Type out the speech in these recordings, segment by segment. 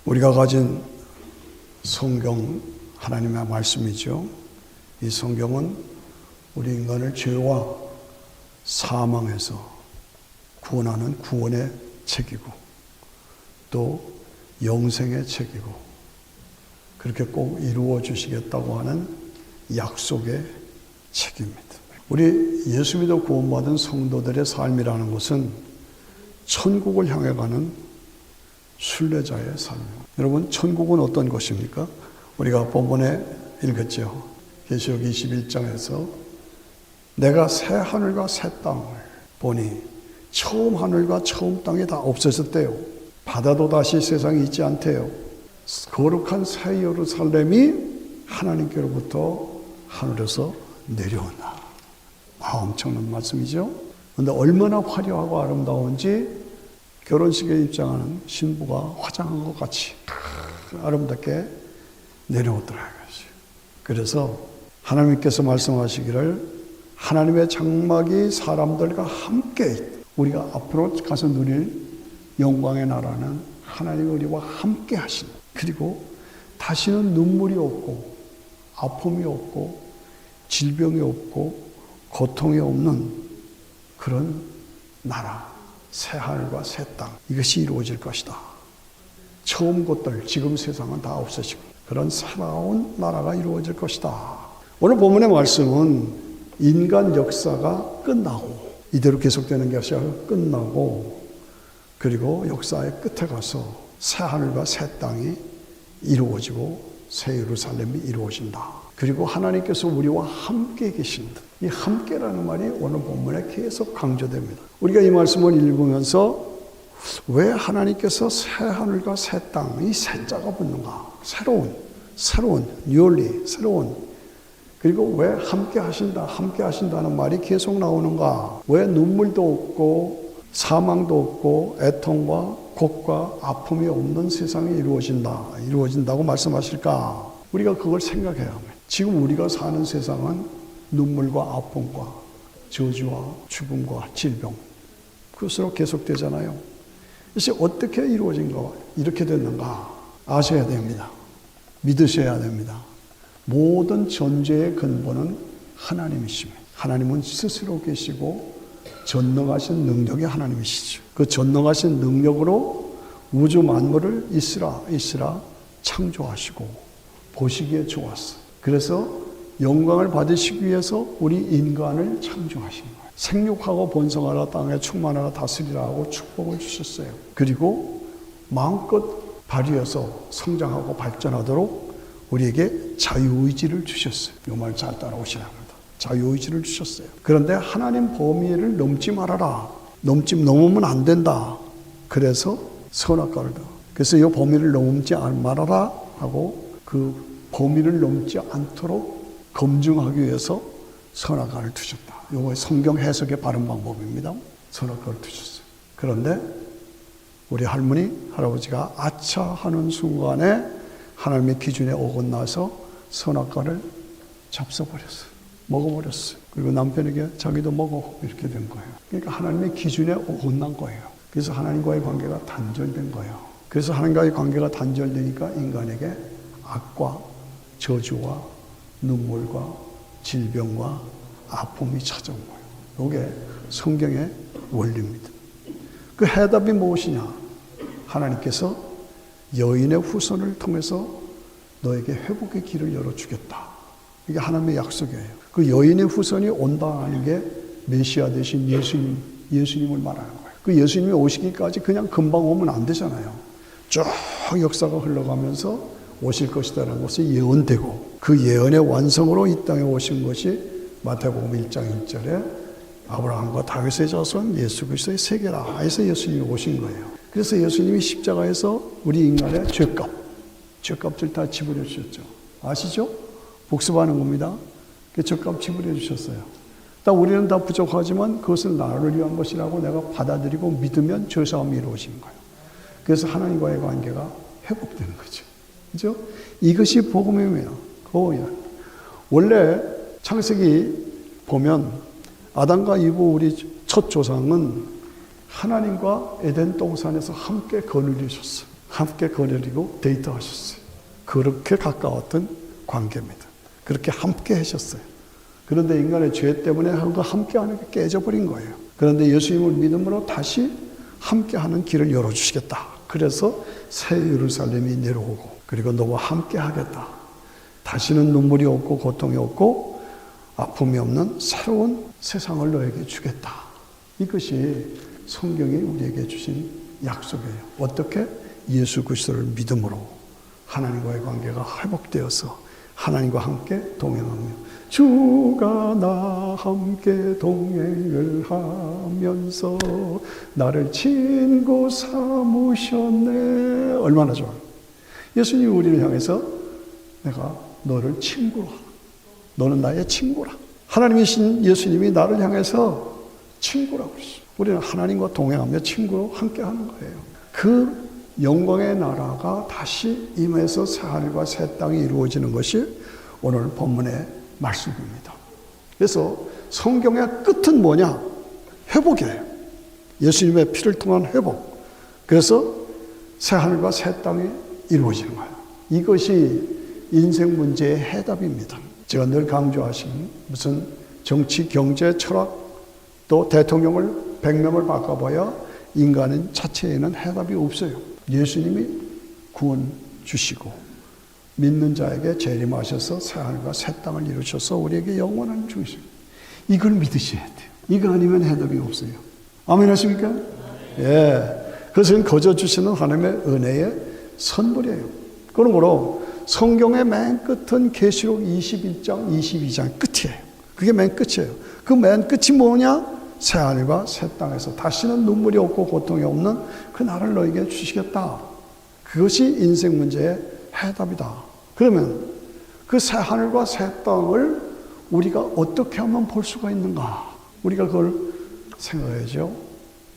우리가 가진 성경 하나님의 말씀이죠. 이 성경은 우리 인간을 죄와 사망에서 구원하는 구원의 책이고 또 영생의 책이고 그렇게 꼭 이루어 주시겠다고 하는 약속의 책입니다. 우리 예수 믿어 구원받은 성도들의 삶이라는 것은 천국을 향해 가는 순례자의 삶입니다. 여러분, 천국은 어떤 것입니까? 우리가 본문에 읽었죠. 계시록 21장에서 내가 새 하늘과 새 땅을 보니 처음 하늘과 처음 땅이 다 없어졌대요. 바다도 다시 세상에 있지 않대요. 거룩한 새 예루살렘이 하나님께로부터 하늘에서 내려온다. 엄청난 말씀이죠. 그런데 얼마나 화려하고 아름다운지 결혼식에 입장하는 신부가 화장한 것 같이 아름답게 내려오더라고요. 그래서 하나님께서 말씀하시기를 하나님의 장막이 사람들과 함께 있다. 우리가 앞으로 가서 누릴 영광의 나라는 하나님이 우리와 함께 하신다. 그리고 다시는 눈물이 없고 아픔이 없고 질병이 없고 고통이 없는 그런 나라, 새 하늘과 새 땅, 이것이 이루어질 것이다. 처음 것들, 지금 세상은 다 없어지고 그런 새로운 나라가 이루어질 것이다. 오늘 본문의 말씀은 인간 역사가 끝나고 이대로 계속되는 것이 아니라 끝나고 그리고 역사의 끝에 가서 새 하늘과 새 땅이 이루어지고 새 예루살렘이 이루어진다. 그리고 하나님께서 우리와 함께 계신다. 이 함께라는 말이 오늘 본문에 계속 강조됩니다. 우리가 이 말씀을 읽으면서 왜 하나님께서 새 하늘과 새 땅, 이 새자가 붙는가? 새로운, 뉴얼리, 새로운. 그리고 왜 함께 하신다는 말이 계속 나오는가? 왜 눈물도 없고 사망도 없고 애통과 곡과 아픔이 없는 세상이 이루어진다고 말씀하실까? 우리가 그걸 생각해야 합니다. 지금 우리가 사는 세상은 눈물과 아픔과 저주와 죽음과 질병 그것으로 계속되잖아요. 이것이 어떻게 이루어진가? 이렇게 됐는가? 아셔야 됩니다. 믿으셔야 됩니다. 모든 존재의 근본은 하나님이십니다. 하나님은 스스로 계시고 전능하신 능력이 하나님이시죠. 그 전능하신 능력으로 우주 만물을 있으라 창조하시고 보시기에 좋았어. 그래서 영광을 받으시기 위해서 우리 인간을 창조하신 거예요. 생육하고 번성하라, 땅에 충만하라, 다스리라 하고 축복을 주셨어요. 그리고 마음껏 발휘해서 성장하고 발전하도록 우리에게 자유의지를 주셨어요. 이 말 잘 따라오시라 합니다. 자유의지를 주셨어요. 그런데 하나님 범위를 넘지 말아라. 넘으면 안 된다. 그래서 선악과를 그래서 이 범위를 넘지 말아라 하고 그 범위를 넘지 않도록 검증하기 위해서 선악과를 두셨다. 이거 성경 해석의 바른 방법입니다. 선악과를 두셨어요. 그런데 우리 할머니, 할아버지가 아차 하는 순간에 하나님의 기준에 어긋나서 선악과를 잡숴버렸어요. 먹어버렸어요. 그리고 남편에게 자기도 먹어 이렇게 된 거예요. 그러니까 하나님의 기준에 어긋난 거예요. 그래서 하나님과의 관계가 단절된 거예요. 그래서 하나님과의 관계가 단절되니까 인간에게 악과 저주와 눈물과 질병과 아픔이 찾아온 거예요. 이게 성경의 원리입니다. 그 해답이 무엇이냐? 하나님께서 여인의 후손을 통해서 너에게 회복의 길을 열어주겠다. 이게 하나님의 약속이에요. 그 여인의 후손이 온다는 게 메시아 대신 예수님을 말하는 거예요. 그 예수님이 오시기까지 그냥 금방 오면 안 되잖아요. 쭉 역사가 흘러가면서 오실 것이다라는 것이 예언되고 그 예언의 완성으로 이 땅에 오신 것이 마태복음 1장 1절에 아브라함과 다윗의 자손 예수 그리스도의 세계라 해서 예수님이 오신 거예요. 그래서 예수님이 십자가에서 우리 인간의 죄값을 다 지불해 주셨죠. 아시죠? 복습하는 겁니다. 그 죄값 지불해 주셨어요. 우리는 다 부족하지만 그것을 나를 위한 것이라고 내가 받아들이고 믿으면 죄사함이 이루어지는 거예요. 그래서 하나님과의 관계가 회복되는 거죠. 그죠? 이것이 복음이에요. 원래 창세기 보면 아담과 이브 우리 첫 조상은 하나님과 에덴 동산에서 함께 거느리셨어요. 함께 거느리고 데이트하셨어요. 그렇게 가까웠던 관계입니다. 그렇게 함께 하셨어요. 그런데 인간의 죄 때문에 함께하는 게 깨져버린 거예요. 그런데 예수님을 믿음으로 다시 함께하는 길을 열어주시겠다. 그래서 새 예루살렘이 내려오고 그리고 너와 함께하겠다. 다시는 눈물이 없고 고통이 없고 아픔이 없는 새로운 세상을 너에게 주겠다. 이것이 성경이 우리에게 주신 약속이에요. 어떻게? 예수 그리스도를 믿음으로 하나님과의 관계가 회복되어서 하나님과 함께 동행하며 주가 나와 함께 동행을 하면서 나를 친구 삼으셨네. 얼마나 좋아요. 예수님이 우리를 향해서 내가 너를 친구로 하라. 너는 나의 친구라. 하나님이신 예수님이 나를 향해서 친구라고 그랬어요. 우리는 하나님과 동행하며 친구로 함께하는 거예요. 그 영광의 나라가 다시 임해서 새하늘과 새 땅이 이루어지는 것이 오늘 본문의 말씀입니다. 그래서 성경의 끝은 뭐냐? 회복이에요. 예수님의 피를 통한 회복. 그래서 새하늘과 새 땅이 이루어지는 거예요. 이것이 인생 문제의 해답입니다. 제가 늘 강조하신 무슨 정치, 경제, 철학 또 대통령을 100명을 바꿔봐야 인간은 자체에는 해답이 없어요. 예수님이 구원 주시고 믿는 자에게 재림하셔서 새하늘과 새 땅을 이루셔서 우리에게 영원한 중심. 이걸 믿으셔야 돼요. 이거 아니면 해답이 없어요. 아멘 하십니까? 예. 그것은 거저 주시는 하나님의 은혜의 선물이에요. 그러므로 성경의 맨 끝은 계시록 21장, 22장 끝이에요. 그게 맨 끝이에요. 그 맨 끝이 뭐냐? 새하늘과 새 땅에서 다시는 눈물이 없고 고통이 없는 그 나라를 너에게 주시겠다. 그것이 인생 문제의 해답이다. 그러면 그 새하늘과 새 땅을 우리가 어떻게 하면 볼 수가 있는가? 우리가 그걸 생각해야죠.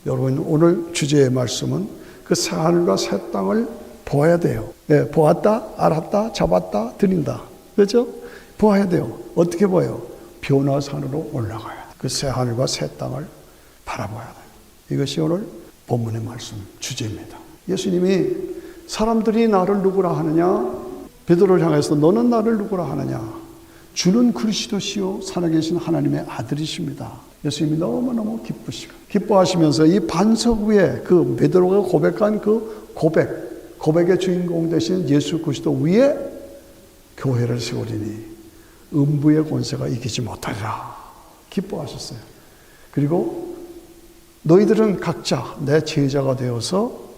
여러분 오늘 주제의 말씀은 그 새하늘과 새 땅을 보아야 돼요. 네, 보았다, 알았다, 잡았다, 드린다. 그렇죠? 보아야 돼요. 어떻게 보여요? 변화산으로 올라가야 돼요. 그 새하늘과 새 땅을 바라봐야 돼요. 이것이 오늘 본문의 말씀 주제입니다. 예수님이 사람들이 나를 누구라 하느냐? 베드로를 향해서 너는 나를 누구라 하느냐? 주는 그리스도시요 살아계신 하나님의 아들이십니다. 예수님이 너무너무 기뻐하시면서 이 반석 위에 그 베드로가 고백한 그 고백의 주인공 되신 예수 그리스도 위에 교회를 세우리니 음부의 권세가 이기지 못하리라. 기뻐하셨어요. 그리고 너희들은 각자 내 제자가 되어서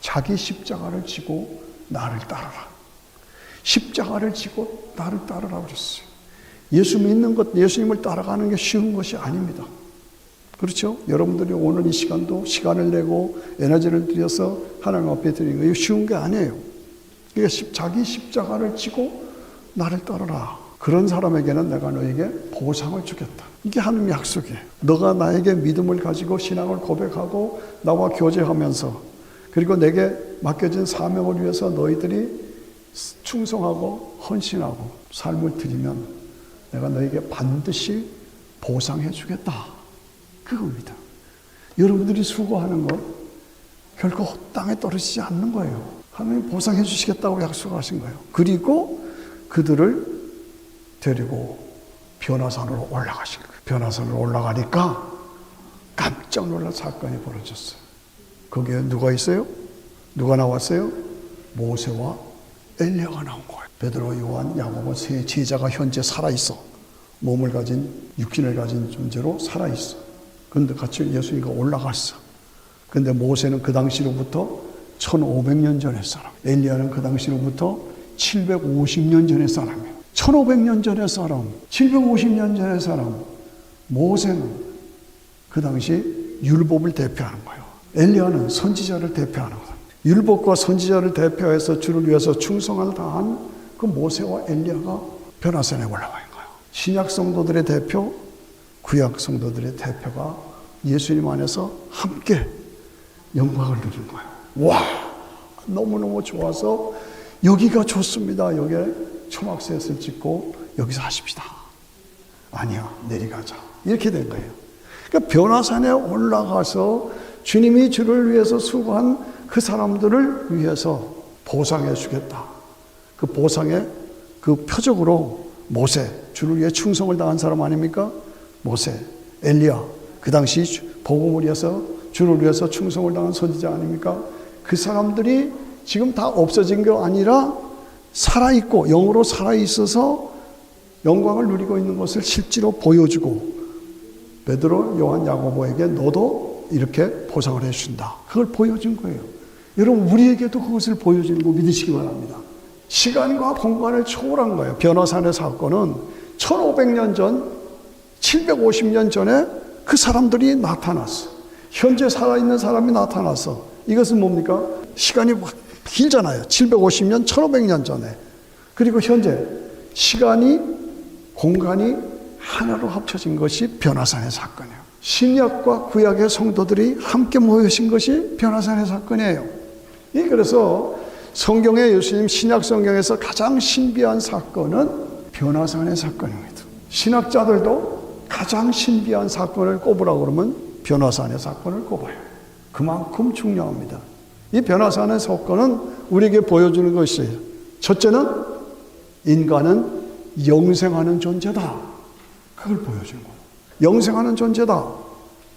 자기 십자가를 지고 나를 따르라. 십자가를 지고 나를 따르라 그랬어요. 예수 믿는 것, 예수님을 따라가는 게 쉬운 것이 아닙니다. 그렇죠? 여러분들이 오늘 이 시간도 시간을 내고 에너지를 들여서 하나님 앞에 드리는 거 이거 쉬운 게 아니에요. 그러니까 자기 십자가를 지고 나를 따르라. 그런 사람에게는 내가 너에게 보상을 주겠다. 이게 하나님의 약속이에요. 너가 나에게 믿음을 가지고 신앙을 고백하고 나와 교제하면서 그리고 내게 맡겨진 사명을 위해서 너희들이 충성하고 헌신하고 삶을 드리면 내가 너에게 반드시 보상해 주겠다. 그겁니다. 여러분들이 수고하는 것 결코 땅에 떨어지지 않는 거예요. 하나님 보상해 주시겠다고 약속하신 거예요. 그리고 그들을 데리고 변화산으로 올라가신 거예요. 변화산으로 올라가니까 깜짝 놀랄 사건이 벌어졌어요. 거기에 누가 있어요? 누가 나왔어요? 모세와 엘리야가 나온 거예요. 베드로, 요한, 야고보 세 제자가 현재 살아있어. 몸을 가진, 육신을 가진 존재로 살아있어. 그런데 같이 예수님과 올라갔어. 그런데 모세는 그 당시로부터 1500년 전의 사람, 엘리야는 그 당시로부터 750년 전의 사람이에요. 1500년 전의 사람, 750년 전의 사람, 모세는 그 당시 율법을 대표하는 거예요. 엘리야는 선지자를 대표하는 거예요. 율법과 선지자를 대표해서 주를 위해서 충성을 다한 그 모세와 엘리야가 변화산에 올라가 있는 거예요. 신약 성도들의 대표, 구약 성도들의 대표가 예수님 안에서 함께 영광을 누리는 거예요. 와, 너무너무 좋아서 여기가 좋습니다. 여기에 초막셋을 짓고 여기서 하십시다. 아니야, 내려가자. 이렇게 된 거예요. 그러니까 변화산에 올라가서 주님이 주를 위해서 수고한 그 사람들을 위해서 보상해 주겠다. 그 보상의 그 표적으로 모세, 주를 위해 충성을 다한 사람 아닙니까? 모세, 엘리야, 그 당시 복음을 위해서 주를 위해서 충성을 당한 선지자 아닙니까? 그 사람들이 지금 다 없어진 게 아니라 살아있고 영으로 살아있어서 영광을 누리고 있는 것을 실제로 보여주고 베드로, 요한, 야고보에게 너도 이렇게 보상을 해준다. 그걸 보여준 거예요. 여러분 우리에게도 그것을 보여주는 거 믿으시기 바랍니다. 시간과 공간을 초월한 거예요. 변화산의 사건은 1500년 전, 750년 전에 그 사람들이 나타났어. 현재 살아있는 사람이 나타났어. 이것은 뭡니까? 시간이 길잖아요. 750년, 1500년 전에. 그리고 현재 시간이, 공간이 하나로 합쳐진 것이 변화산의 사건이에요. 신약과 구약의 성도들이 함께 모여신 것이 변화산의 사건이에요. 그래서 성경의 예수님 신약 성경에서 가장 신비한 사건은 변화산의 사건입니다. 신학자들도 가장 신비한 사건을 꼽으라고 그러면 변화산의 사건을 꼽아요. 그만큼 중요합니다. 이 변화산의 사건은 우리에게 보여주는 것이에요. 첫째는 인간은 영생하는 존재다. 그걸 보여주는 거예요. 영생하는 존재다.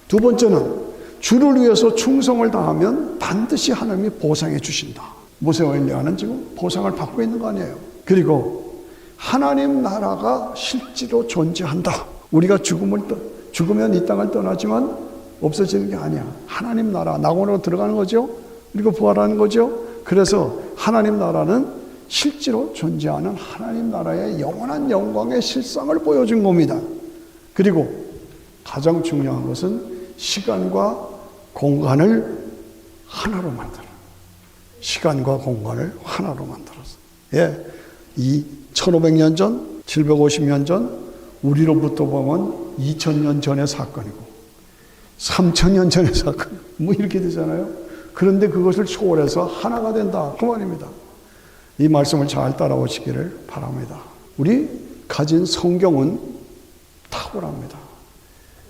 두 번째는 주를 위해서 충성을 다하면 반드시 하나님이 보상해 주신다. 모세와 엘리야는 지금 보상을 받고 있는 거 아니에요. 그리고 하나님 나라가 실제로 존재한다. 우리가 죽으면 이 땅을 떠나지만 없어지는 게 아니야. 하나님 나라, 낙원으로 들어가는 거죠. 그리고 부활하는 거죠. 그래서 하나님 나라는 실제로 존재하는 하나님 나라의 영원한 영광의 실상을 보여준 겁니다. 그리고 가장 중요한 것은 시간과 공간을 하나로 만들어. 시간과 공간을 하나로 만들었어. 예, 이 1500년 전, 750년 전, 우리로부터 보면 2000년 전의 사건이고 3000년 전의 사건, 뭐 이렇게 되잖아요. 그런데 그것을 초월해서 하나가 된다. 그 말입니다. 이 말씀을 잘 따라오시기를 바랍니다. 우리 가진 성경은 탁월합니다.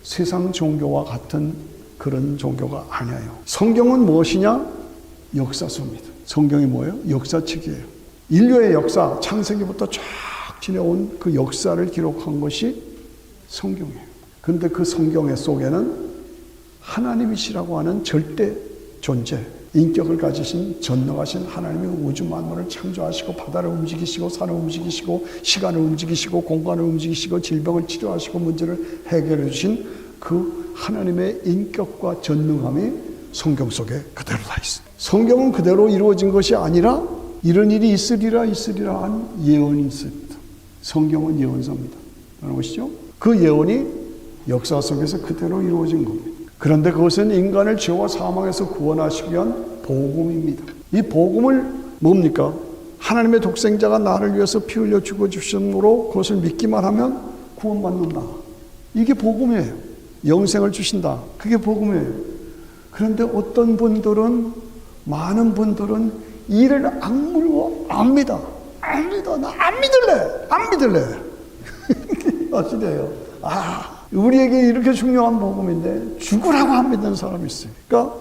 세상 종교와 같은 그런 종교가 아니에요. 성경은 무엇이냐? 역사서입니다. 성경이 뭐예요? 역사책이에요. 인류의 역사, 창세기부터 쫙 지내온 그 역사를 기록한 것이 성경이에요. 그런데 그 성경 속에는 하나님이시라고 하는 절대 존재, 인격을 가지신 전능하신 하나님이 우주 만물을 창조하시고 바다를 움직이시고 산을 움직이시고 시간을 움직이시고 공간을 움직이시고 질병을 치료하시고 문제를 해결해 주신 그 하나님의 인격과 전능함이 성경 속에 그대로 다 있습니다. 성경은 그대로 이루어진 것이 아니라 이런 일이 있으리라 한 예언이 있습니다. 성경은 예언서입니다. 알아보시죠? 그 예언이 역사 속에서 그대로 이루어진 겁니다. 그런데 그것은 인간을 죄와 사망에서 구원하시기 위한 복음입니다. 이 복음을 뭡니까? 하나님의 독생자가 나를 위해서 피 흘려 죽어주심으로 그것을 믿기만 하면 구원받는다. 이게 복음이에요. 영생을 주신다. 그게 복음이에요. 그런데 어떤 분들은, 많은 분들은 이를 악물고 안 믿어. 안 믿어. 나 안 믿을래. 안 믿을래. 아시대요. 우리에게 이렇게 중요한 복음인데 죽으라고 안 믿는 사람이 있어요. 그러니까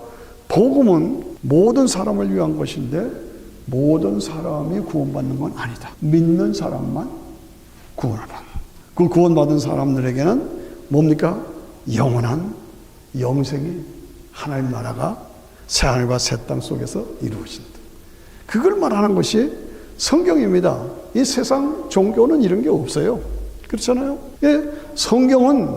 복음은 모든 사람을 위한 것인데 모든 사람이 구원받는 건 아니다. 믿는 사람만 구원을 받는. 그 구원받은 사람들에게는 뭡니까? 영원한 영생이 하나님 나라가 새하늘과 새 땅 속에서 이루어진다. 그걸 말하는 것이 성경입니다. 이 세상 종교는 이런 게 없어요. 그렇잖아요. 예, 성경은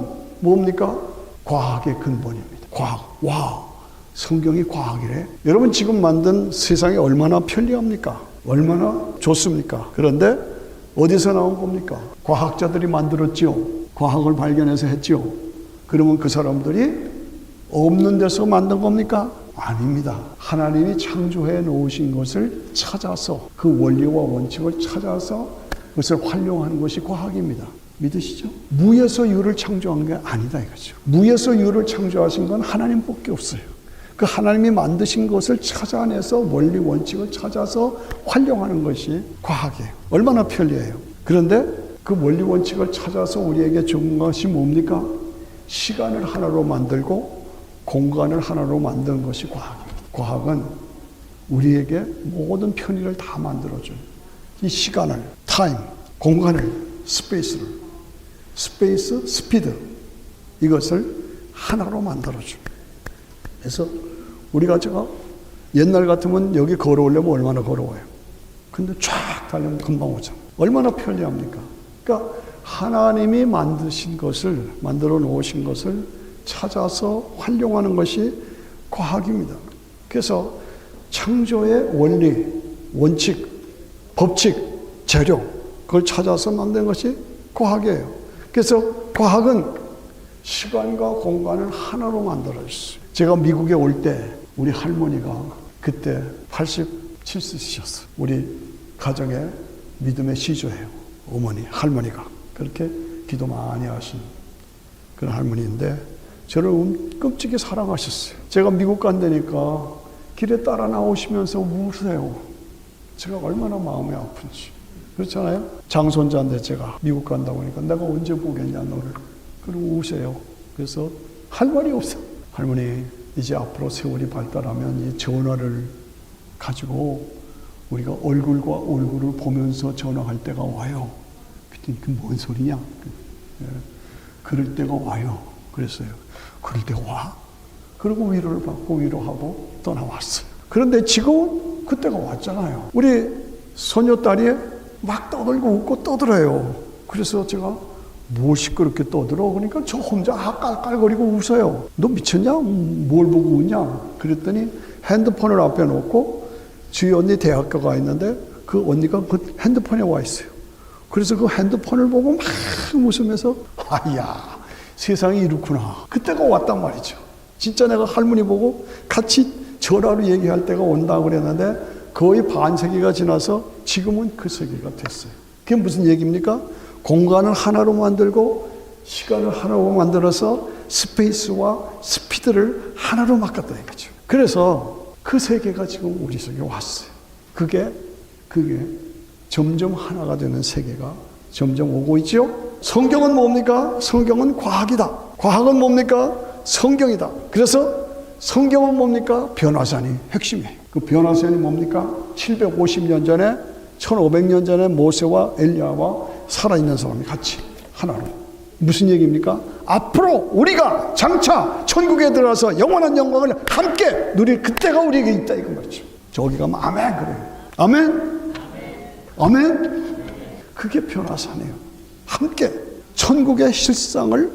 뭡니까? 과학의 근본입니다. 과학. 와, 성경이 과학이래. 여러분 지금 만든 세상이 얼마나 편리합니까? 얼마나 좋습니까? 그런데 어디서 나온 겁니까? 과학자들이 만들었지요. 과학을 발견해서 했지요. 그러면 그 사람들이 없는 데서 만든 겁니까? 아닙니다. 하나님이 창조해 놓으신 것을 찾아서 그 원리와 원칙을 찾아서 그것을 활용하는 것이 과학입니다. 믿으시죠? 무에서 유를 창조한 게 아니다 이거죠. 무에서 유를 창조하신 건 하나님밖에 없어요. 그 하나님이 만드신 것을 찾아내서 원리 원칙을 찾아서 활용하는 것이 과학이에요. 얼마나 편리해요. 그런데 그 원리 원칙을 찾아서 우리에게 준 것이 뭡니까? 시간을 하나로 만들고 공간을 하나로 만드는 것이 과학입니다. 과학은 우리에게 모든 편의를 다 만들어줘요. 이 시간을, 타임, 공간을, 스페이스를, 스페이스, 스피드, 이것을 하나로 만들어줘요. 그래서 제가 옛날 같으면 여기 걸어오려면 얼마나 걸어와요. 근데 쫙 달리면 금방 오죠. 얼마나 편리합니까? 그러니까 하나님이 만드신 것을, 만들어 놓으신 것을 찾아서 활용하는 것이 과학입니다. 그래서 창조의 원리, 원칙, 법칙, 재료, 그걸 찾아서 만든 것이 과학이에요. 그래서 과학은 시간과 공간을 하나로 만들어줬어요. 제가 미국에 올 때 우리 할머니가 그때 87세셨어요. 우리 가정의 믿음의 시조예요. 어머니, 할머니가. 그렇게 기도 많이 하신 그런 할머니인데 저를 끔찍이 사랑하셨어요. 제가 미국 간다니까 길에 따라 나오시면서 우세요. 제가 얼마나 마음이 아픈지. 그렇잖아요? 장손자인데 제가 미국 간다고 하니까 내가 언제 보겠냐 너를. 그러고 우세요. 그래서 할 말이 없어. 할머니, 이제 앞으로 세월이 발달하면 이 전화를 가지고 우리가 얼굴과 얼굴을 보면서 전화할 때가 와요. 그랬더니 그 뭔 소리냐? 그럴 때가 와요. 그랬어요. 그럴 때가 와? 그리고 위로를 받고 위로하고 떠나왔어요. 그런데 지금 그때가 왔잖아요. 우리 소녀딸이 막 떠들고 웃고 떠들어요. 그래서 제가 뭘 시끄럽게 떠들어? 그러니까 저 혼자 깔깔거리고 웃어요. 너 미쳤냐? 뭘 보고 웃냐? 그랬더니 핸드폰을 앞에 놓고 주희 언니 대학교 가 있는데 그 언니가 그 핸드폰에 와 있어요. 그래서 그 핸드폰을 보고 막 웃으면서 아야, 세상이 이렇구나. 그때가 왔단 말이죠. 진짜 내가 할머니 보고 같이 전화로 얘기할 때가 온다고 그랬는데 거의 반세기가 지나서 지금은 그 세기가 됐어요. 그게 무슨 얘기입니까? 공간을 하나로 만들고 시간을 하나로 만들어서 스페이스와 스피드를 하나로 바꿨다는 거죠. 그래서 그 세계가 지금 우리 속에 왔어요. 그게 점점 하나가 되는 세계가 점점 오고 있죠. 성경은 뭡니까? 성경은 과학이다. 과학은 뭡니까? 성경이다. 그래서 성경은 뭡니까? 변화산이 핵심이에요. 그 변화산이 뭡니까? 750년 전에 1500년 전에 모세와 엘리야와 살아있는 사람이 같이 하나로. 무슨 얘기입니까? 앞으로 우리가 장차 천국에 들어가서 영원한 영광을 함께 누릴 그때가 우리에게 있다 이거 말이죠. 저기 가면 아멘 그래요. 아멘? 아멘? 그게 변화산이에요. 함께 천국의 실상을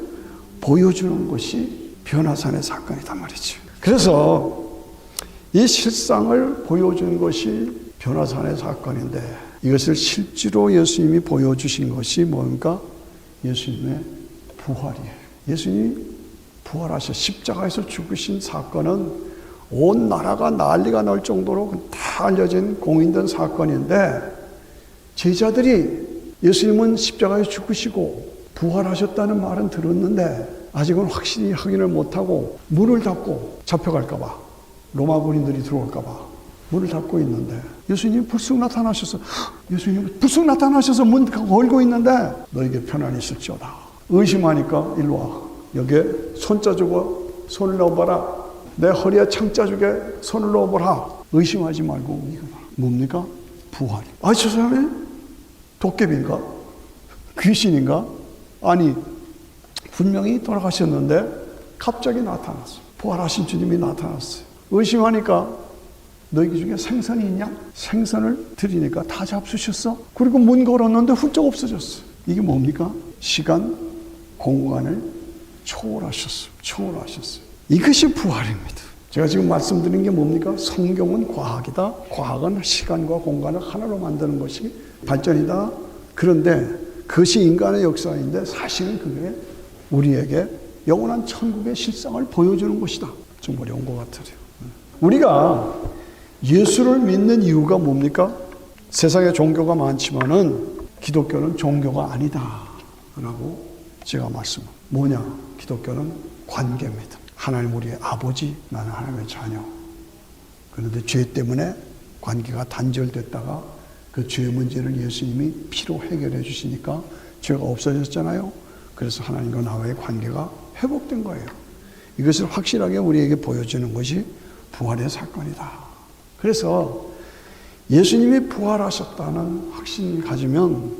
보여주는 것이 변화산의 사건이단 말이죠. 그래서 이 실상을 보여주는 것이 변화산의 사건인데 이것을 실제로 예수님이 보여주신 것이 뭡니까? 예수님의 부활이에요. 예수님이 부활하셔 십자가에서 죽으신 사건은 온 나라가 난리가 날 정도로 다 알려진 공인된 사건인데 제자들이 예수님은 십자가에 죽으시고 부활하셨다는 말은 들었는데 아직은 확실히 확인을 못하고 문을 닫고 잡혀갈까 봐 로마 군인들이 들어올까 봐 문을 닫고 있는데 예수님이 불쑥 나타나셔서 문 걸고 있는데 너에게 평안이 있을지어다. 의심하니까 일로 와. 여기에 손자 주고 손을 넣어봐라. 내 허리에 창자 주게 손을 넣어보라. 의심하지 말고 이거 봐. 뭡니까? 부활이. 아, 저 사람이 도깨비인가? 귀신인가? 아니 분명히 돌아가셨는데 갑자기 나타났어요. 부활하신 주님이 나타났어요. 의심하니까 너희 중에 생선이 있냐? 생선을 드리니까 다 잡수셨어? 그리고 문 걸었는데 훌쩍 없어졌어. 이게 뭡니까? 시간, 공간을 초월하셨어요. 이것이 부활입니다. 제가 지금 말씀드린 게 뭡니까? 성경은 과학이다. 과학은 시간과 공간을 하나로 만드는 것이 발전이다. 그런데 그것이 인간의 역사인데 사실은 그게 우리에게 영원한 천국의 실상을 보여주는 것이다. 좀 어려운 것 같아요. 우리가 예수를 믿는 이유가 뭡니까? 세상에 종교가 많지만은 기독교는 종교가 아니다 라고 제가 뭐냐? 기독교는 관계입니다. 하나님 우리의 아버지, 나는 하나님의 자녀. 그런데 죄 때문에 관계가 단절됐다가 그 죄 문제를 예수님이 피로 해결해 주시니까 죄가 없어졌잖아요. 그래서 하나님과 나와의 관계가 회복된 거예요. 이것을 확실하게 우리에게 보여주는 것이 부활의 사건이다. 그래서 예수님이 부활하셨다는 확신을 가지면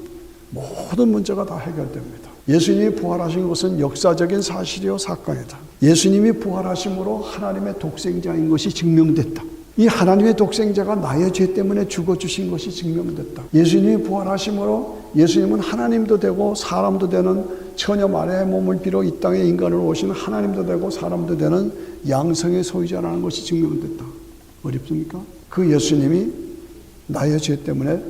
모든 문제가 다 해결됩니다. 예수님이 부활하신 것은 역사적인 사실이요 사건이다. 예수님이 부활하심으로 하나님의 독생자인 것이 증명됐다. 이 하나님의 독생자가 나의 죄 때문에 죽어주신 것이 증명됐다. 예수님이 부활하심으로 예수님은 하나님도 되고 사람도 되는 처녀 마리아의 몸을 빌어 이 땅에 인간으로 오신 하나님도 되고 사람도 되는 양성의 소유자라는 것이 증명됐다. 어렵습니까? 그 예수님이 나의 죄 때문에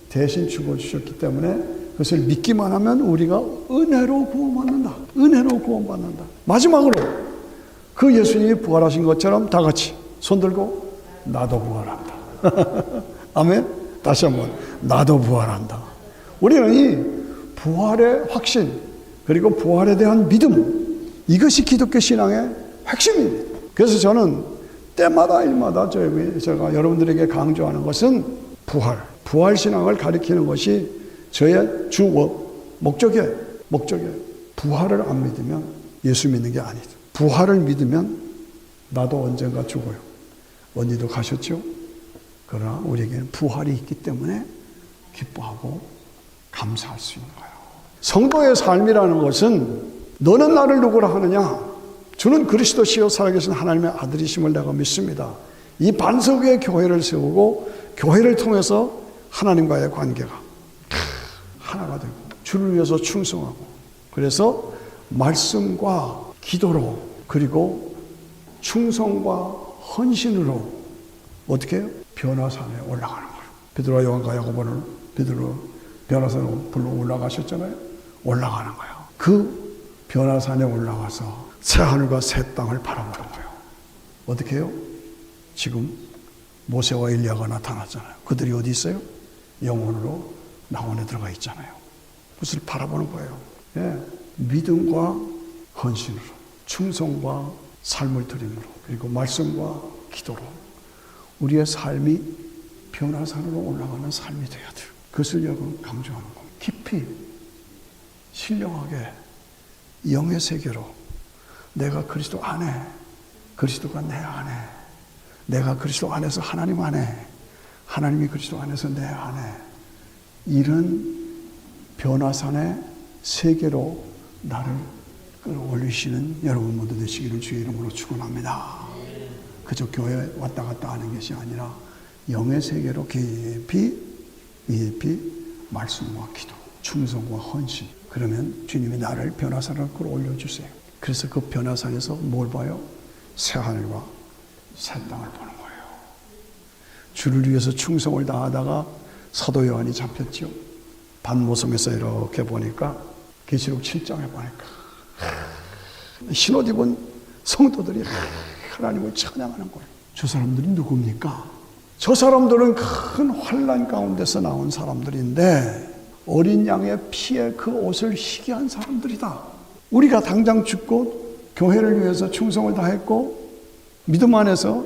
대신 죽어주셨기 때문에 그것을 믿기만 하면 우리가 은혜로 구원받는다. 은혜로 구원받는다. 마지막으로 그 예수님이 부활하신 것처럼 다 같이 손 들고 나도 부활한다. 아멘. 다시 한번 나도 부활한다. 우리는 이 부활의 확신 그리고 부활에 대한 믿음 이것이 기독교 신앙의 핵심입니다. 그래서 저는 때마다 일마다 제가 여러분들에게 강조하는 것은 부활 신앙을 가리키는 것이 저의 주 목적이에요. 부활을 안 믿으면 예수 믿는 게 아니다. 부활을 믿으면 나도 언젠가 죽어요. 언니도 가셨죠? 그러나 우리에게는 부활이 있기 때문에 기뻐하고 감사할 수 있는 거예요. 성도의 삶이라는 것은 너는 나를 누구라 하느냐? 주는 그리스도시요 살아계신 하나님의 아들이심을 내가 믿습니다. 이 반석 위에 교회를 세우고 교회를 통해서 하나님과의 관계가 하나가 되고 주를 위해서 충성하고 그래서 말씀과 기도로 그리고 충성과 헌신으로 어떻게 해요? 변화산에 올라가는 거예요. 베드로와 요한과 야고보를 베드로 변화산으로 불러 올라가셨잖아요. 올라가는 거예요. 그 변화산에 올라가서 새 하늘과 새 땅을 바라보는 거예요. 어떻게 해요? 지금 모세와 엘리야가 나타났잖아요. 그들이 어디 있어요? 영혼으로 낙원에 들어가 있잖아요. 그것을 바라보는 거예요. 예, 믿음과 헌신으로 충성과 삶을 드림으로 그리고 말씀과 기도로 우리의 삶이 변화산으로 올라가는 삶이 되어야 돼요. 그것을 여러분 강조하는 겁니다. 깊이 신령하게 영의 세계로 내가 그리스도 안에 그리스도가 내 안에 내가 그리스도 안에서 하나님 안에 하나님이 그리스도 안에서 내 안에 이런 변화산의 세계로 나를 끌어올리시는 여러분 모두 되시기를 주의 이름으로 축원합니다. 그저 교회 왔다 갔다 하는 것이 아니라 영의 세계로 깊이 말씀과 기도, 충성과 헌신. 그러면 주님이 나를 변화산으로 끌어올려주세요. 그래서 그 변화산에서 뭘 봐요? 새 하늘과 새 땅을 보는 거예요. 주를 위해서 충성을 다하다가 사도 요한이 잡혔죠. 반모섬에서 이렇게 보니까 계시록 7장에 보니까 흰옷 입은 성도들이 하나님을 찬양하는 거예요. 저 사람들이 누굽니까? 저 사람들은 큰 환난 가운데서 나온 사람들인데 어린 양의 피에 그 옷을 희게 한 사람들이다. 우리가 당장 죽고 교회를 위해서 충성을 다했고 믿음 안에서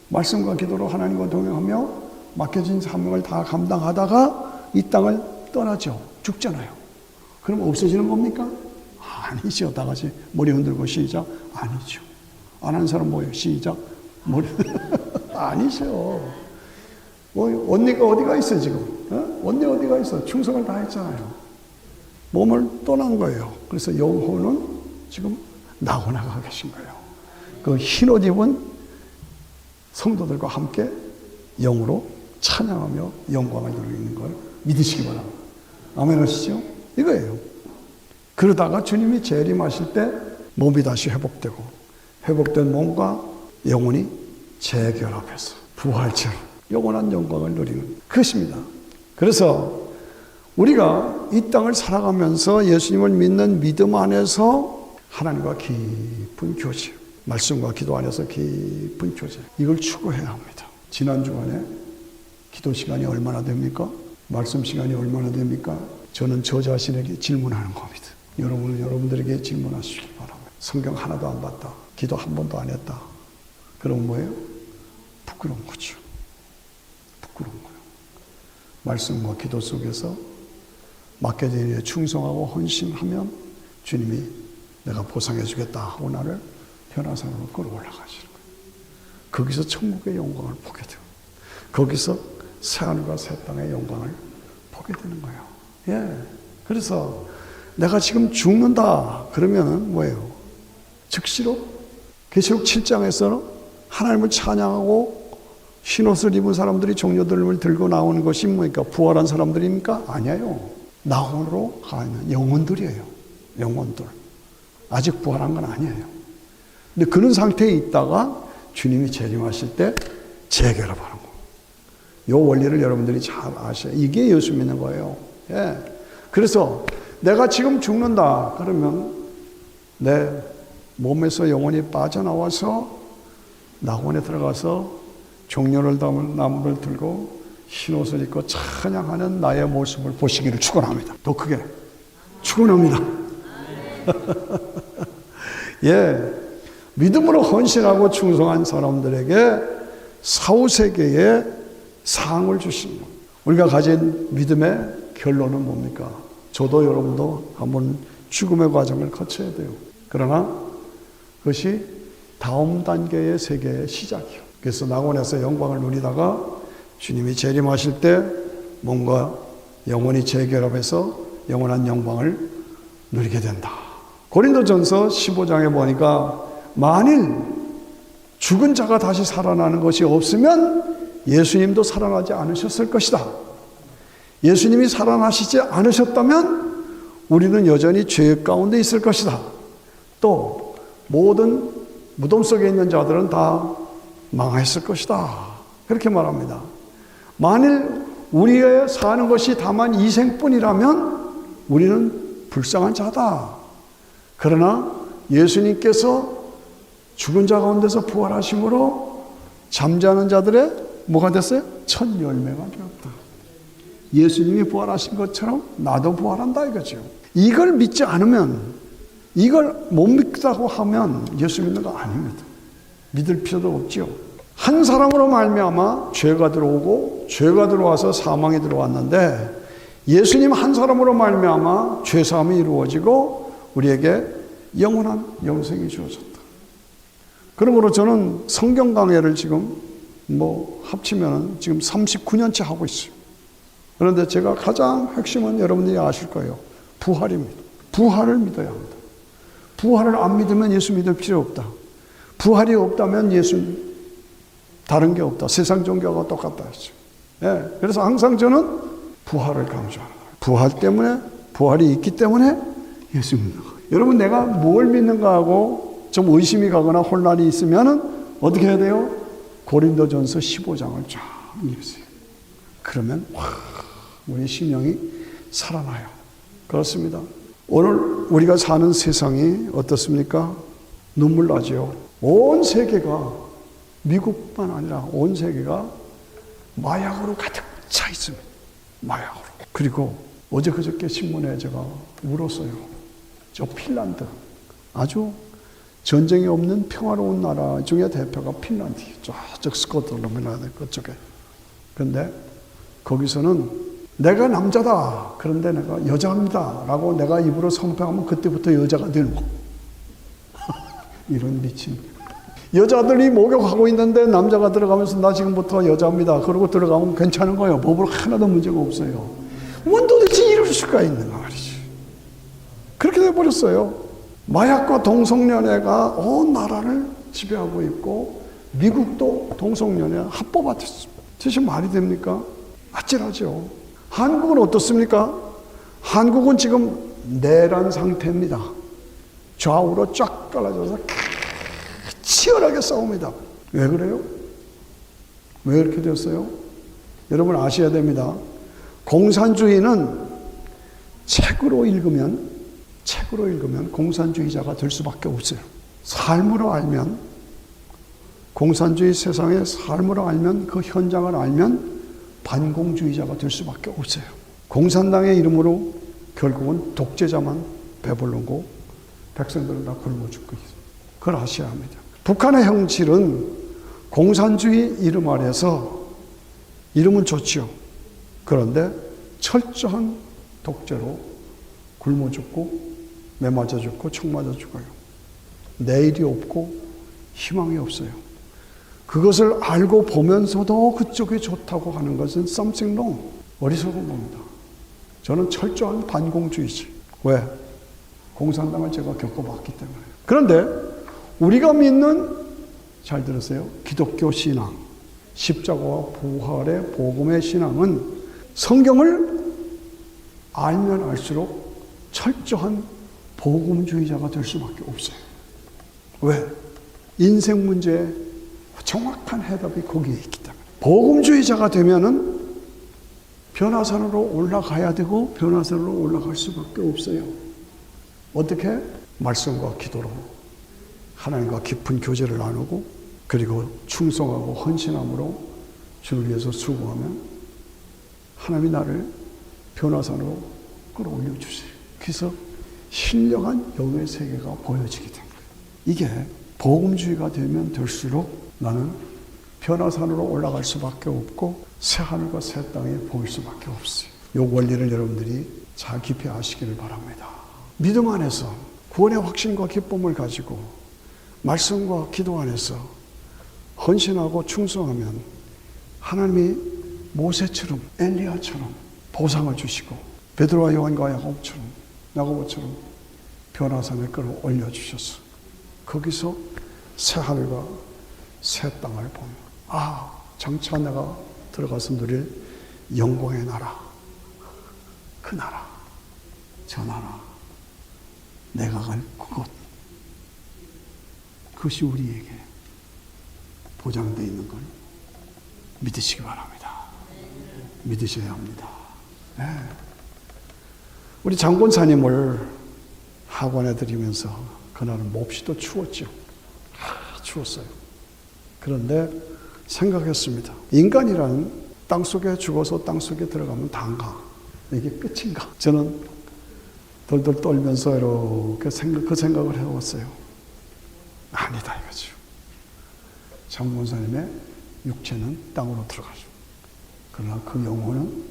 말씀과 기도로 하나님과 동행하며 맡겨진 사명을 다 감당하다가 이 땅을 떠나죠. 죽잖아요. 그럼 없어지는 겁니까? 아니죠. 다 같이 머리 흔들고 시작. 아니죠. 안 하는 사람 뭐예요? 시작. 머리. 아니죠. 뭐 언니가 어디가 있어 지금? 언니 어디가 있어? 충성을 다 했잖아요. 몸을 떠난 거예요. 그래서 영혼은 지금 나오나가 계신 거예요. 그 흰옷 입은 성도들과 함께 영으로 찬양하며 영광을 누리는 걸 믿으시기 바랍니다. 아멘 하시죠? 이거예요. 그러다가 주님이 재림하실 때 몸이 다시 회복되고 회복된 몸과 영혼이 재결합해서 부활처럼 영원한 영광을 누리는 것입니다. 그래서 우리가 이 땅을 살아가면서 예수님을 믿는 믿음 안에서 하나님과 깊은 교제, 말씀과 기도 안에서 깊은 교제, 이걸 추구해야 합니다. 지난 주간에 기도 시간이 얼마나 됩니까? 말씀 시간이 얼마나 됩니까? 저는 저 자신에게 질문하는 겁니다. 여러분은 여러분들에게 질문하시기 바랍니다. 성경 하나도 안 봤다. 기도 한 번도 안 했다. 그럼 뭐예요? 부끄러운 거죠. 부끄러운 거예요. 말씀과 기도 속에서 맡겨진 일에 충성하고 헌신하면 주님이 내가 보상해 주겠다 하고 나를 변화산으로 끌어올라가시는 거예요. 거기서 천국의 영광을 보게 돼요. 거기서 새하늘과 새 땅의 영광을 보게 되는 거예요. 예. 그래서 내가 지금 죽는다 그러면 뭐예요? 즉시로 계시록 7장에서는 하나님을 찬양하고 흰옷을 입은 사람들이 종려들을 들고 나오는 것이 뭐니까 부활한 사람들입니까? 아니에요. 낙원으로 가는 영혼들이에요. 영혼들. 아직 부활한 건 아니에요. 근데 그런 상태에 있다가 주님이 재림하실 때 재결합하는 거예요. 이 원리를 여러분들이 잘 아셔야 이게 예수 믿는 거예요. 예. 그래서 내가 지금 죽는다 그러면 내 몸에서 영혼이 빠져나와서 낙원에 들어가서 종려를 담은 나무를 들고 흰옷을 입고 찬양하는 나의 모습을 보시기를 축원합니다. 더 크게 축원합니다. 예, 믿음으로 헌신하고 충성한 사람들에게 사후세계에 상을 주십니다. 우리가 가진 믿음의 결론은 뭡니까? 저도 여러분도 한번 죽음의 과정을 거쳐야 돼요. 그러나 그것이 다음 단계의 세계의 시작이요. 그래서 낙원에서 영광을 누리다가 주님이 재림하실 때 뭔가 영혼이 재결합해서 영원한 영광을 누리게 된다. 고린도전서 15장에 보니까 만일 죽은 자가 다시 살아나는 것이 없으면 예수님도 살아나지 않으셨을 것이다. 예수님이 살아나시지 않으셨다면 우리는 여전히 죄 가운데 있을 것이다. 또 모든 무덤 속에 있는 자들은 다 망했을 것이다. 그렇게 말합니다. 만일 우리의 사는 것이 다만 이 생뿐이라면 우리는 불쌍한 자다. 그러나 예수님께서 죽은 자 가운데서 부활하심으로 잠자는 자들의 뭐가 됐어요? 첫 열매가 되었다. 예수님이 부활하신 것처럼 나도 부활한다 이거죠. 이걸 믿지 않으면, 이걸 못 믿다고 하면 예수 믿는 거 아닙니다. 믿을 필요도 없지요. 한 사람으로 말미암아 죄가 들어오고 죄가 들어와서 사망이 들어왔는데 예수님 한 사람으로 말미암아 죄 사함이 이루어지고 우리에게 영원한 영생이 주어졌다. 그러므로 저는 성경 강해를 지금 합치면 지금 39년째 하고 있어요. 그런데 제가 가장 핵심은 여러분들이 아실 거예요. 부활입니다. 부활을 믿어야 합니다. 부활을 안 믿으면 예수 믿을 필요 없다. 부활이 없다면 예수 다른 게 없다. 세상 종교가 똑같다 했죠. 예, 그래서 항상 저는 부활을 강조하는 거예요. 부활 때문에, 부활이 있기 때문에 예수 믿는 거예요. 여러분 내가 뭘 믿는가 하고 좀 의심이 가거나 혼란이 있으면은 어떻게 해야 돼요? 고린도전서 15장을 쫙 읽으세요. 그러면 우리 심령이 살아나요. 그렇습니다. 오늘 우리가 사는 세상이 어떻습니까? 눈물 나죠. 온 세계가, 미국뿐만 아니라 온 세계가 마약으로 가득 차 있습니다. 마약으로. 그리고 어제 그저께 신문에 제가 울었어요. 저 핀란드, 아주 전쟁이 없는 평화로운 나라 중에 대표가 핀란드, 저쪽 스코틀랜드 그쪽에. 그런데 거기서는 내가 남자다, 그런데 내가 여자입니다 라고 내가 입으로 선포하면 그때부터 여자가 되는 거. 이런 미친. 여자들이 목욕하고 있는데 남자가 들어가면서 나 지금부터 여자입니다 그러고 들어가면 괜찮은 거예요. 법으로 하나도 문제가 없어요. 뭔 도대체 이럴 수가 있는가 말이지. 그렇게 돼버렸어요. 마약과 동성연애가 온 나라를 지배하고 있고 미국도 동성연애 합법화됐습니다. 사실 말이 됩니까? 아찔하죠. 한국은 어떻습니까? 한국은 지금 내란 상태입니다. 좌우로 쫙 갈라져서 치열하게 싸웁니다. 왜 그래요? 왜 그렇게 됐어요? 여러분 아셔야 됩니다. 공산주의는 책으로 읽으면 공산주의자가 될 수밖에 없어요. 삶으로 알면, 공산주의 세상의 삶으로 알면, 그 현장을 알면 반공주의자가 될 수밖에 없어요. 공산당의 이름으로 결국은 독재자만 배부르고 백성들은 다 굶어 죽고 있어요. 그걸 아셔야 합니다. 북한의 형질은 공산주의 이름 아래서 이름은 좋지요. 그런데 철저한 독재로 굶어 죽고 매 맞아 죽고 총 맞아 죽어요. 내일이 없고 희망이 없어요. 그것을 알고 보면서도 그쪽이 좋다고 하는 것은 something wrong. 어리석은 겁니다. 저는 철저한 반공주의지. 왜? 공산당을 제가 겪어봤기 때문에. 그런데 우리가 믿는, 잘 들으세요, 기독교 신앙, 십자가와 부활의 복음의 신앙은 성경을 알면 알수록 철저한 복음주의자가 될 수밖에 없어요. 왜? 인생 문제에 정확한 해답이 거기에 있기 때문에. 복음주의자가 되면은 변화산으로 올라가야 되고 변화산으로 올라갈 수밖에 없어요. 어떻게? 말씀과 기도로 하나님과 깊은 교제를 나누고 그리고 충성하고 헌신함으로 주를 위해서 수고하면 하나님이 나를 변화산으로 끌어올려 주세요. 그래서 신령한 영의 세계가 보여지게 된 거예요. 이게 복음주의가 되면 될수록 나는 변화산으로 올라갈 수밖에 없고 새하늘과 새 땅이 보일 수밖에 없어요. 이 원리를 여러분들이 잘 깊이 아시기를 바랍니다. 믿음 안에서 구원의 확신과 기쁨을 가지고 말씀과 기도 안에서 헌신하고 충성하면 하나님이 모세처럼 엘리야처럼 보상을 주시고 베드로와 요한과 야고보처럼 변화산에 끌어올려 주셔서 거기서 새하늘과 새 땅을 보며 장차 내가 들어가서 누릴 영광의 나라, 그 나라, 저 나라, 내가 갈 그곳, 그것이 우리에게 보장되어 있는 걸 믿으시기 바랍니다. 믿으셔야 합니다. 네. 우리 장군사님을 학원에 드리면서 그날은 몹시도 추웠죠. 추웠어요. 그런데 생각했습니다. 인간이라는 땅속에 죽어서 땅속에 들어가면 다인가? 이게 끝인가? 저는 돌돌 떨면서 이렇게 그 생각을 해왔어요. 아니다 이거죠. 장군사님의 육체는 땅으로 들어가죠. 그러나 그 영혼은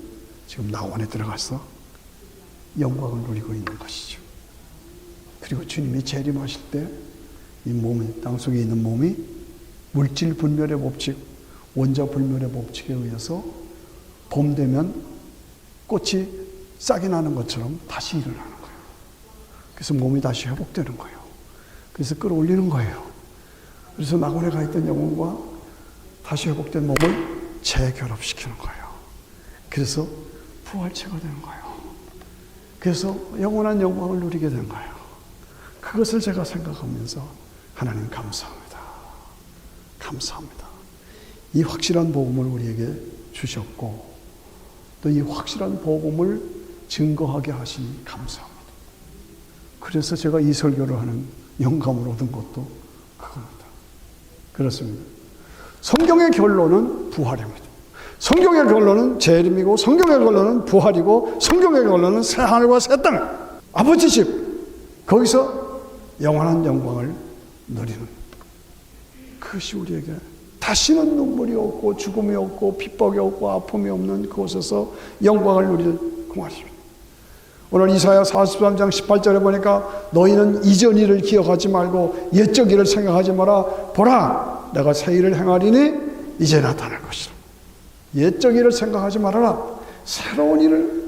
지금 나원에 들어가서 영광을 누리고 있는 것이죠. 그리고 주님이 재림하실 때 이 몸이, 땅속에 있는 몸이 물질 분멸의 법칙, 원자 불멸의 법칙에 의해서 봄 되면 꽃이 싹이 나는 것처럼 다시 일어나는 거예요. 그래서 몸이 다시 회복되는 거예요. 그래서 끌어올리는 거예요. 그래서 낙원에 가 있던 영혼과 다시 회복된 몸을 재결합시키는 거예요. 그래서 부활체가 되는 거예요. 그래서 영원한 영광을 누리게 된 거예요. 그것을 제가 생각하면서 하나님 감사합니다. 감사합니다. 이 확실한 복음을 우리에게 주셨고 또 이 확실한 복음을 증거하게 하시니 감사합니다. 그래서 제가 이 설교를 하는 영감을 얻은 것도 그겁니다. 그렇습니다. 성경의 결론은 부활입니다. 성경의 결론은 재림이고 성경의 결론은 부활이고 성경의 결론은 새하늘과 새 땅, 아버지 집, 거기서 영원한 영광을 누리는 그것이 우리에게 다시는 눈물이 없고 죽음이 없고 핍박이 없고 아픔이 없는 그곳에서 영광을 누릴 그 말입니다. 오늘 이사야 43장 18절에 보니까 너희는 이전 일을 기억하지 말고 옛적 일을 생각하지 마라. 보라 내가 새 일을 행하리니 이제 나타날 것이라. 옛적 일을 생각하지 말아라. 새로운 일을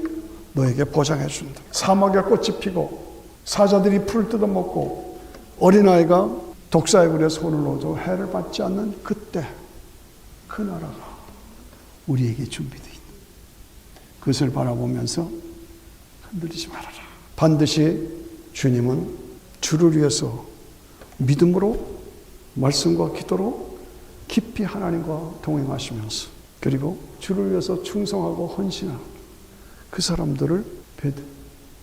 너에게 보장해 준다. 사막에 꽃이 피고 사자들이 풀을 뜯어먹고 어린아이가 독사의 굴에 손을 넣어도 해를 받지 않는 그때 그 나라가 우리에게 준비되어 있다. 그것을 바라보면서 흔들리지 말아라. 반드시 주님은 주를 위해서 믿음으로 말씀과 기도로 깊이 하나님과 동행하시면서 그리고 주를 위해서 충성하고 헌신하는 그 사람들을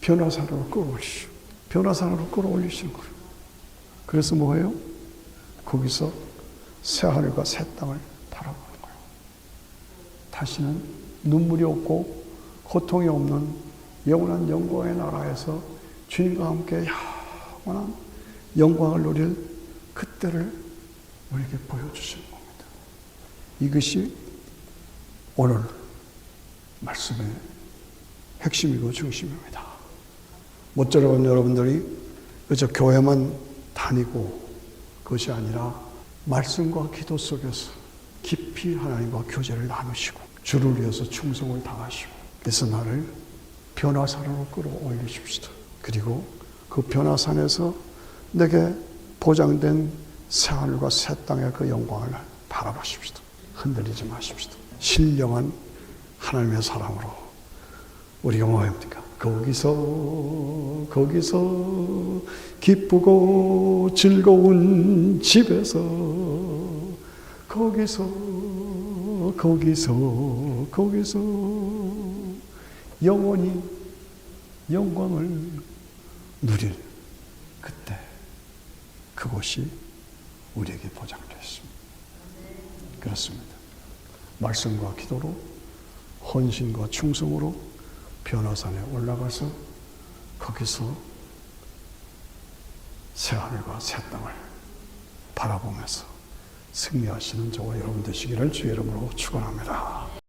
변화산으로 끌어올리시오. 변화산으로 끌어올리시는 거예요. 그래서 뭐예요? 거기서 새하늘과 새 땅을 바라보는 거예요. 다시는 눈물이 없고 고통이 없는 영원한 영광의 나라에서 주님과 함께 영원한 영광을 누릴 그때를 우리에게 보여주시는 겁니다. 이것이 오늘 말씀의 핵심이고 중심입니다. 모쪼록 여러분들이 그저 교회만 다니고 그것이 아니라 말씀과 기도 속에서 깊이 하나님과 교제를 나누시고 주를 위해서 충성을 다하시고 그래서 나를 변화산으로 끌어올리십시다. 그리고 그 변화산에서 내게 보장된 새하늘과 새 땅의 그 영광을 바라보십시다. 흔들리지 마십시다. 신령한 하나님의 사랑으로 우리가 뭐합니까? 거기서 기쁘고 즐거운 집에서 거기서 영원히 영광을 누릴 그때 그곳이 우리에게 보장되어 있습니다. 그렇습니다. 말씀과 기도로 헌신과 충성으로 변화산에 올라가서 거기서 새하늘과 새 땅을 바라보면서 승리하시는 저와 여러분 되시기를 주의 이름으로 축원합니다.